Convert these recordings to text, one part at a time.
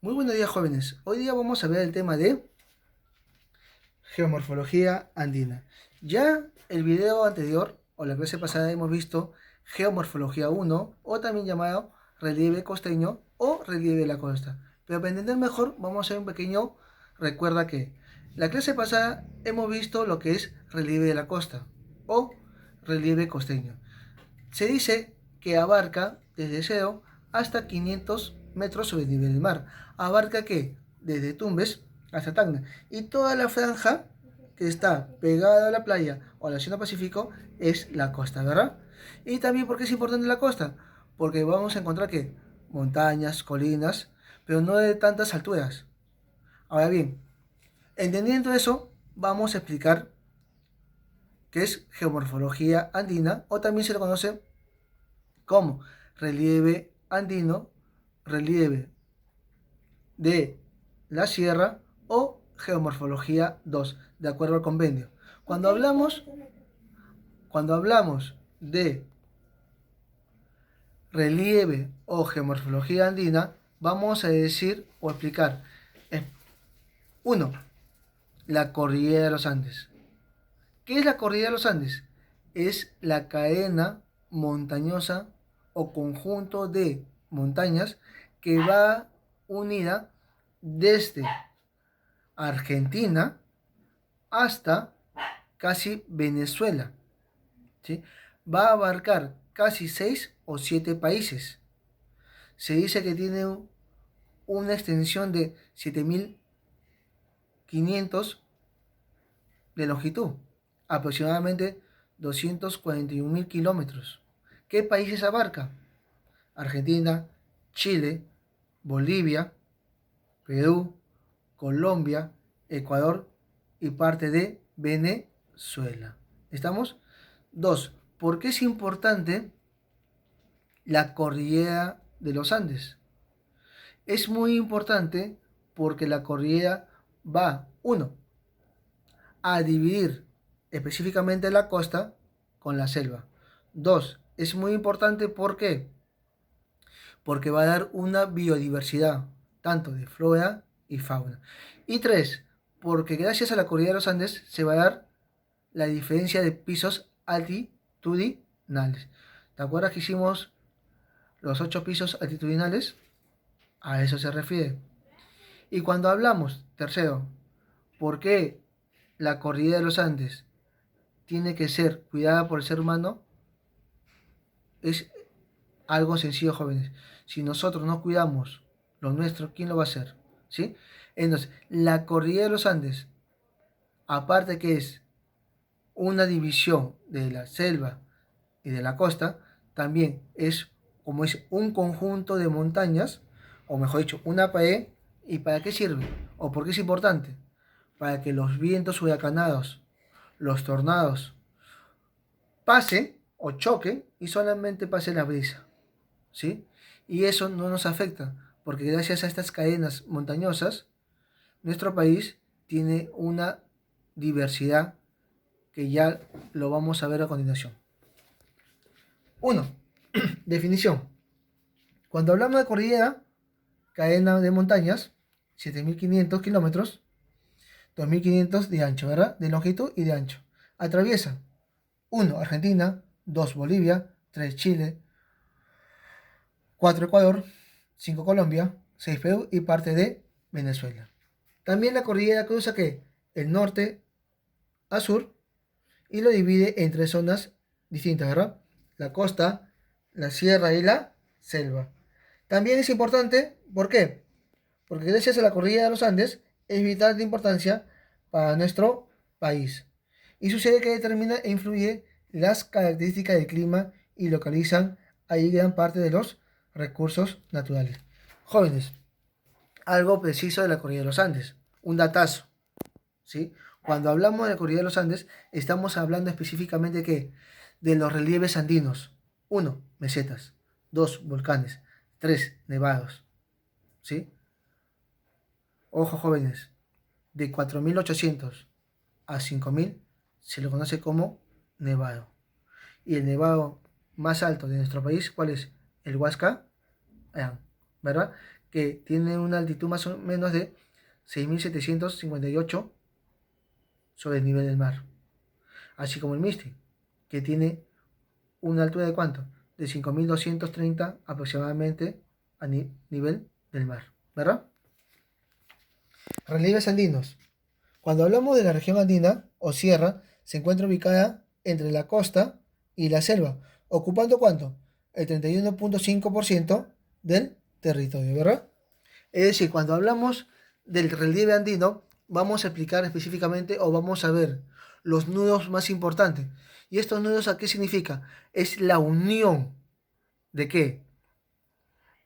Muy buenos días, jóvenes. Hoy día vamos a ver el tema de geomorfología andina. Ya el video anterior o la clase pasada hemos visto geomorfología 1 o también llamado relieve costeño o relieve de la costa. Pero para entender mejor vamos a hacer un pequeño recuerda que la clase pasada hemos visto lo que es relieve de la costa o relieve costeño. Se dice que abarca desde 0 hasta 500 metros sobre el nivel del mar. ¿Abarca qué? Desde Tumbes hasta Tacna. Y toda la franja que está pegada a la playa o al Océano Pacífico es la costa, ¿verdad? Y también, ¿por qué es importante la costa? Porque vamos a encontrar que montañas, colinas, pero no de tantas alturas. Ahora bien, entendiendo eso, vamos a explicar qué es geomorfología andina o también se lo conoce como relieve andino, relieve de la sierra o geomorfología 2 de acuerdo al convenio. Cuando hablamos, cuando hablamos de relieve o geomorfología andina, vamos a decir o explicar, uno, la cordillera de los Andes. ¿Qué es la cordillera de los Andes? Es la cadena montañosa o conjunto de montañas que va unida desde Argentina hasta casi Venezuela, ¿sí? Va a abarcar casi 6 o 7 países. Se dice que tiene una extensión de 7.500 de longitud, aproximadamente 241.000 kilómetros. ¿Qué países abarca? Argentina, Chile, Bolivia, Perú, Colombia, Ecuador y parte de Venezuela. ¿Estamos? Dos, ¿por qué es importante la cordillera de los Andes? Es muy importante porque la cordillera va, uno, a dividir específicamente la costa con la selva. Dos, es muy importante porque va a dar una biodiversidad, tanto de flora y fauna. Y tres, porque gracias a la cordillera de los Andes se va a dar la diferencia de pisos altitudinales. ¿Te acuerdas que hicimos los 8 pisos altitudinales? A eso se refiere. Y cuando hablamos, tercero, ¿por qué la cordillera de los Andes tiene que ser cuidada por el ser humano? Es algo sencillo, jóvenes. Si nosotros no cuidamos lo nuestro, ¿quién lo va a hacer? ¿Sí? Entonces, la cordillera de los Andes, aparte que es una división de la selva y de la costa, también es como es un conjunto de montañas, o mejor dicho, una pared. ¿Y para qué sirve? ¿O por qué es importante? Para que los vientos huracanados, los tornados, pasen o choquen y solamente pase la brisa, ¿sí? Y eso no nos afecta, porque gracias a estas cadenas montañosas, nuestro país tiene una diversidad que ya lo vamos a ver a continuación. Uno, definición. Cuando hablamos de cordillera, cadena de montañas, 7.500 kilómetros, 2.500 de ancho, ¿verdad? De longitud y de ancho. Atraviesa uno Argentina, 2 Bolivia, 3 Chile, 4 Ecuador, 5 Colombia, 6 Perú y parte de Venezuela. También la cordillera cruza que el norte a sur y lo divide en 3 zonas distintas, ¿verdad? La costa, la sierra y la selva. También es importante, ¿por qué? Porque gracias a la cordillera de los Andes es vital de importancia para nuestro país. Y sucede que determina e influye las características del clima y localizan ahí gran parte de los recursos naturales. Jóvenes, algo preciso de la cordillera de los Andes, un datazo, ¿sí? Cuando hablamos de la cordillera de los Andes, estamos hablando específicamente ¿qué? De los relieves andinos. Uno, mesetas. Dos, volcanes. Tres, nevados, ¿sí? Ojo, jóvenes, de 4.800 a 5.000 se lo conoce como nevado. Y el nevado más alto de nuestro país, ¿cuál es? El Huasca, ¿verdad? que tiene una altitud más o menos de 6.758 sobre el nivel del mar. Así como el Misti, que tiene una altura de ¿cuánto? De 5.230 aproximadamente a nivel del mar, ¿verdad? Relieves andinos. Cuando hablamos de la región andina o sierra, se encuentra ubicada entre la costa y la selva, ocupando ¿cuánto? El 31.5% del territorio, ¿verdad? Es decir, cuando hablamos del relieve andino, vamos a explicar específicamente o vamos a ver los nudos más importantes. ¿Y estos nudos a qué significa? Es la unión de qué?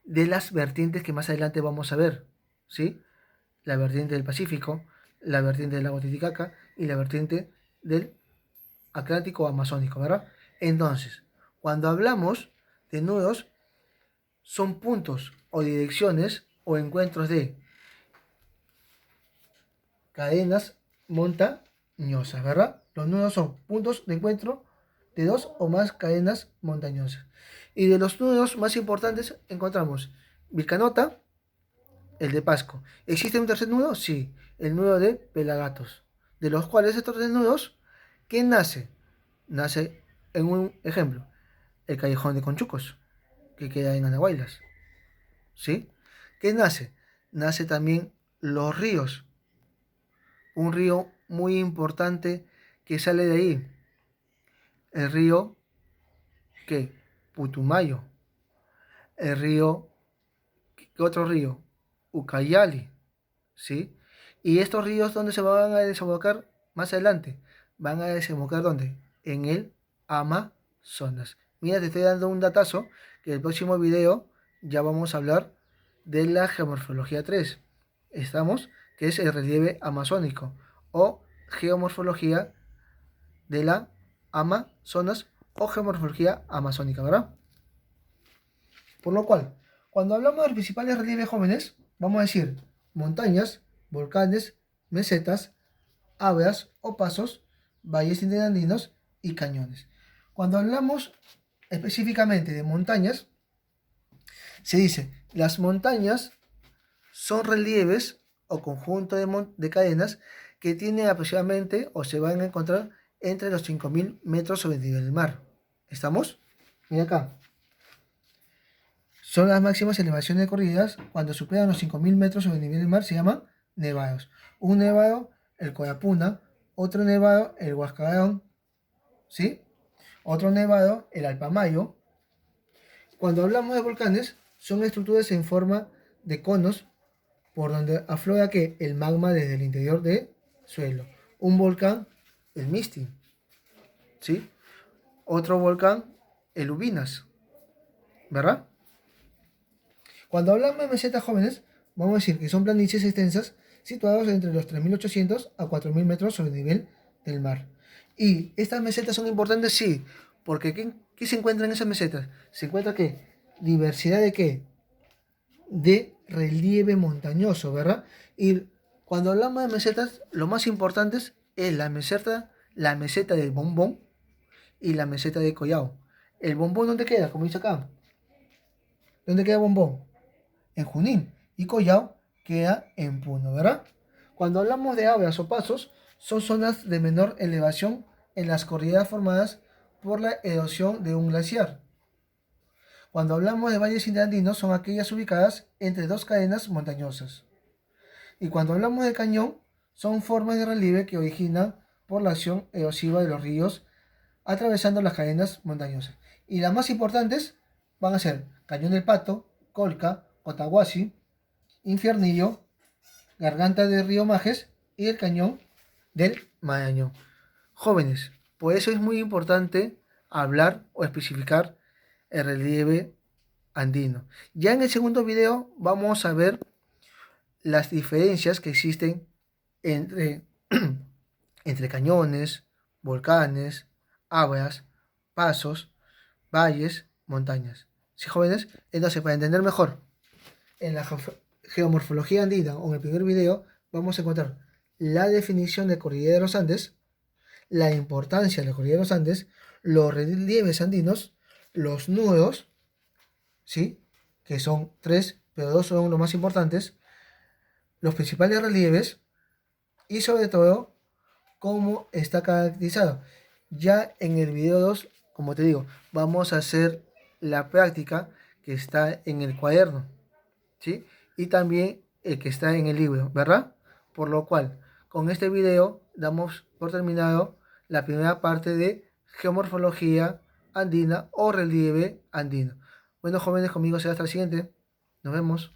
De las vertientes que más adelante vamos a ver, ¿sí? La vertiente del Pacífico, la vertiente del lago Titicaca y la vertiente del Atlántico Amazónico, ¿verdad? Entonces, cuando hablamos de nudos, son puntos o direcciones o encuentros de cadenas montañosas, ¿verdad? Los nudos son puntos de encuentro de dos o más cadenas montañosas. Y de los nudos más importantes encontramos Vilcanota, el de Pasco. ¿Existe un tercer nudo? Sí, el nudo de Pelagatos. De los cuales estos tres nudos, ¿quién nace? Nace en un ejemplo, el Callejón de Conchucos, que queda en Andahuaylas. ¿Sí? ¿Qué nace? Nace también los ríos. Un río muy importante que sale de ahí. El río que Putumayo. El río, ¿qué otro río? Ucayali. ¿Sí? Y estos ríos, ¿dónde se van a desembocar más adelante? Van a desembocar ¿dónde? En el Amazonas. Mira, te estoy dando un datazo que en el próximo video ya vamos a hablar de la geomorfología 3. Estamos, que es el relieve amazónico o geomorfología de la Amazonas o geomorfología amazónica, ¿verdad? Por lo cual, cuando hablamos de los principales relieves jóvenes, vamos a decir montañas, volcanes, mesetas, áveas o pasos, valles interandinos y cañones. Cuando hablamos específicamente de montañas, se dice, las montañas son relieves o conjunto de cadenas que tienen aproximadamente o se van a encontrar entre los 5.000 metros sobre el nivel del mar. ¿Estamos? Mira acá. Son las máximas elevaciones corridas cuando superan los 5.000 metros sobre el nivel del mar, se llaman nevados. Un nevado, el Coyapuna, otro nevado, el Huascarán, ¿sí? Otro nevado, el Alpamayo. Cuando hablamos de volcanes, son estructuras en forma de conos por donde aflora que el magma desde el interior del suelo. Un volcán, el Misti, ¿sí? Otro volcán, el Ubinas, ¿verdad? Cuando hablamos de mesetas jóvenes, vamos a decir que son planicies extensas situadas entre los 3.800 a 4.000 metros sobre el nivel del mar. ¿Y estas mesetas son importantes? Sí, porque ¿qué se encuentra en esas mesetas? Se encuentra ¿qué? Diversidad de ¿qué? De relieve montañoso, ¿verdad? Y cuando hablamos de mesetas, lo más importante es la meseta del Bombón y la meseta de Collao. ¿El Bombón dónde queda? Como dice acá. ¿Dónde queda Bombón? En Junín, y Collao queda en Puno, ¿verdad? Cuando hablamos de áreas o pasos, son zonas de menor elevación en las cordilleras formadas por la erosión de un glaciar. Cuando hablamos de valles interandinos, son aquellas ubicadas entre dos cadenas montañosas. Y cuando hablamos de cañón, son formas de relieve que originan por la acción erosiva de los ríos atravesando las cadenas montañosas. Y las más importantes van a ser Cañón del Pato, Colca, Cotahuasi, Infiernillo, Garganta del Río Majes y el Cañón del Marañón. Jóvenes, por eso es muy importante hablar o especificar el relieve andino. Ya en el segundo video vamos a ver las diferencias que existen entre, entre cañones, volcanes, áreas, pasos, valles, montañas. ¿Sí, jóvenes? Entonces, para entender mejor en la geomorfología andina o en el primer video, vamos a encontrar la definición de cordillera de los Andes, la importancia de la cordillera de los Andes, los relieves andinos, los nudos, ¿sí? Que son tres pero dos son los más importantes, los principales relieves y sobre todo cómo está caracterizado. Ya en el video 2, como te digo, vamos a hacer la práctica que está en el cuaderno, ¿sí? Y también el que está en el libro, ¿verdad? Por lo cual, con este video damos por terminado la primera parte de geomorfología andina o relieve andino. Bueno, jóvenes, conmigo será hasta el siguiente. Nos vemos.